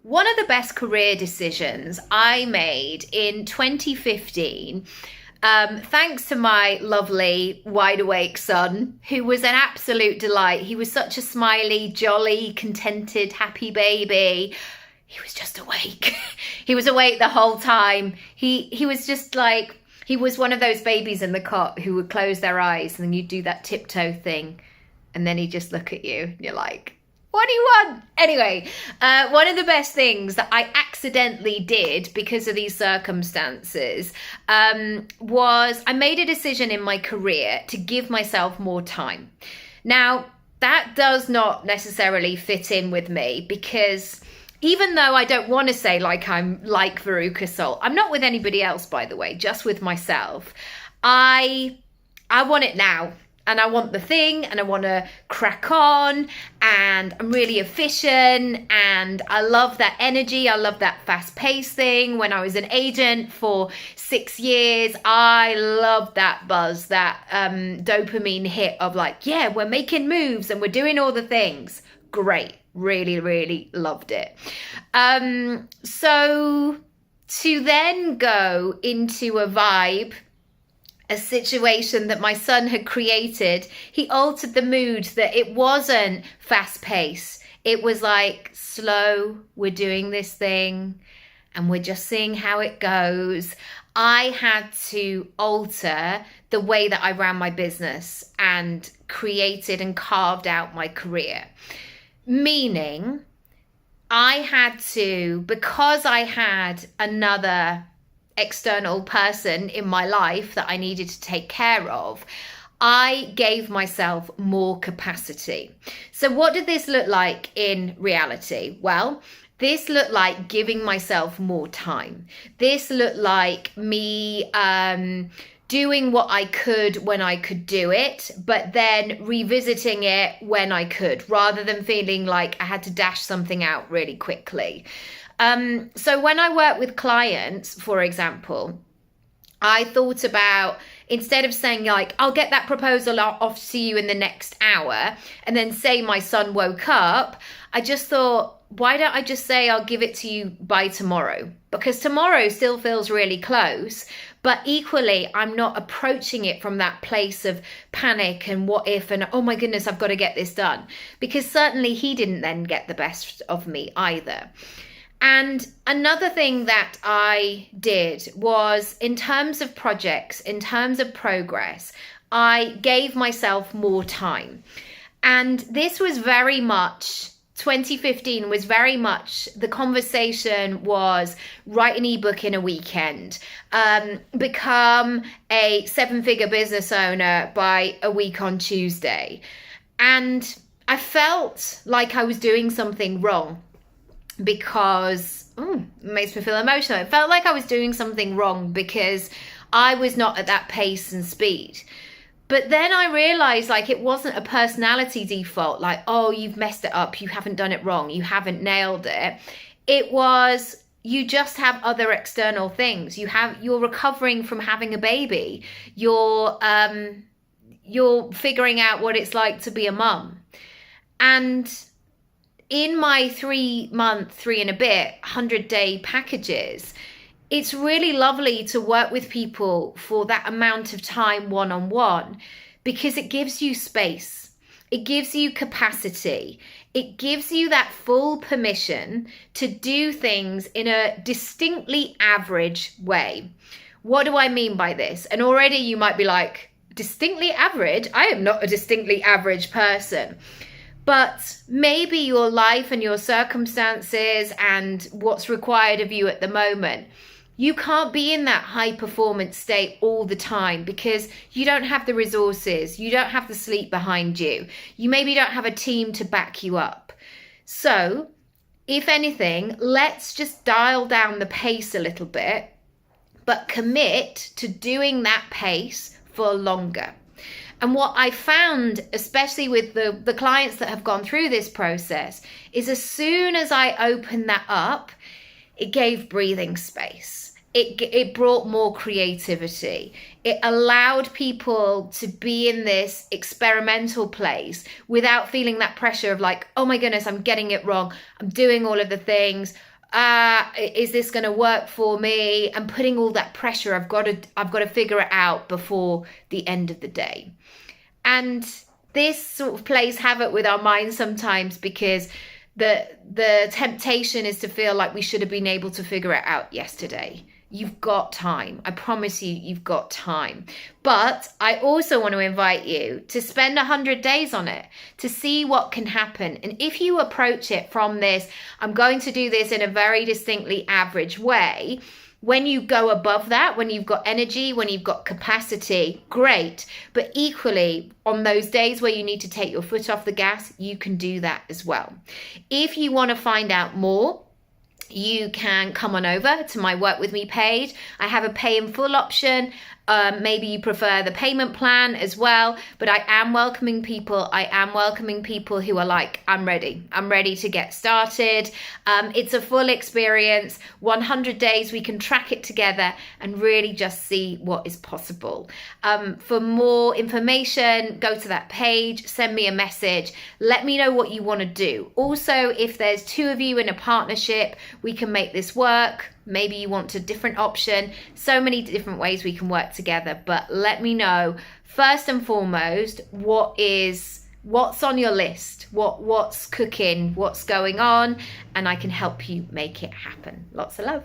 One of the best career decisions I made in 2015, thanks to my lovely wide awake son, who was an absolute delight. He was such a smiley, jolly, contented, happy baby. He was just awake. He was awake the whole time. He was just like, he was one of those babies in the cot who would close their eyes and then you'd do that tiptoe thing. And then he'd just look at you and you're like, what do you want? Anyway, one of the best things that I accidentally did because of these circumstances was I made a decision in my career to give myself more time. Now, that does not necessarily fit in with me because even though I don't want to say like I'm like Veruca Salt, I'm not with anybody else, by the way, just with myself. I want it now. And I want the thing and I want to crack on and I'm really efficient and I love that energy. I love that fast paced thing. When I was an agent for 6 years, I loved that buzz, that dopamine hit of like, yeah, we're making moves and we're doing all the things. Great. Really, really loved it. So to then go into a vibe, a situation that my son had created, he altered the mood that it wasn't fast paced. It was like slow, we're doing this thing and we're just seeing how it goes. I had to alter the way that I ran my business and created and carved out my career. Meaning I had to, because I had another external person in my life that I needed to take care of, I gave myself more capacity. So what did this look like in reality? Well, this looked like giving myself more time. This looked like me doing what I could when I could do it, but then revisiting it when I could, rather than feeling like I had to dash something out really quickly. So when I work with clients, for example, I thought about, instead of saying like, I'll get that proposal off to you in the next hour, and then say my son woke up, I just thought, why don't I just say I'll give it to you by tomorrow? Because tomorrow still feels really close, but equally, I'm not approaching it from that place of panic and what if and oh my goodness, I've got to get this done. Because certainly he didn't then get the best of me either. And another thing that I did was, in terms of projects, in terms of progress, I gave myself more time. And this was very much, 2015 was very much, the conversation was write an ebook in a weekend, become a 7-figure business owner by a week on Tuesday. And I felt like I was doing something wrong. Because it makes me feel emotional. It felt like I was doing something wrong because I was not at that pace and speed. But then I realized like it wasn't a personality default, like, oh, you've messed it up, you haven't done it wrong, you haven't nailed it. It was, you just have other external things. You're recovering from having a baby. You're figuring out what it's like to be a mum. And in my 3-month, 3 and a bit, 100-day packages, it's really lovely to work with people for that amount of time one-on-one because it gives you space. It gives you capacity. It gives you that full permission to do things in a distinctly average way. What do I mean by this? And already you might be like, distinctly average? I am not a distinctly average person. But maybe your life and your circumstances and what's required of you at the moment, you can't be in that high performance state all the time because you don't have the resources, you don't have the sleep behind you, you maybe don't have a team to back you up. So, if anything, let's just dial down the pace a little bit, but commit to doing that pace for longer. And what I found, especially with the clients that have gone through this process, is as soon as I opened that up, it gave breathing space. It brought more creativity. It allowed people to be in this experimental place without feeling that pressure of like, oh my goodness, I'm getting it wrong. I'm doing all of the things. is this going to work for me? And putting all that pressure, I've got to figure it out before the end of the day. And this sort of plays havoc with our minds sometimes, because the temptation is to feel like we should have been able to figure it out yesterday. You've got time. I promise you, you've got time. But I also want to invite you to spend 100 days on it, to see what can happen. And if you approach it from this, I'm going to do this in a very distinctly average way, when you go above that, when you've got energy, when you've got capacity, great. But equally, on those days where you need to take your foot off the gas, you can do that as well. If you want to find out more, you can come on over to my Work With Me page. I have a pay in full option. Maybe you prefer the payment plan as well, but I am welcoming people. I am welcoming people who are like, I'm ready to get started. It's a full experience, 100 days, we can track it together and really just see what is possible. For more information, go to that page, send me a message, let me know what you want to do. Also, if there's two of you in a partnership, we can make this work. Maybe you want a different option. So many different ways we can work together. But let me know, first and foremost, what's on your list, what's cooking, what's going on, and I can help you make it happen. Lots of love.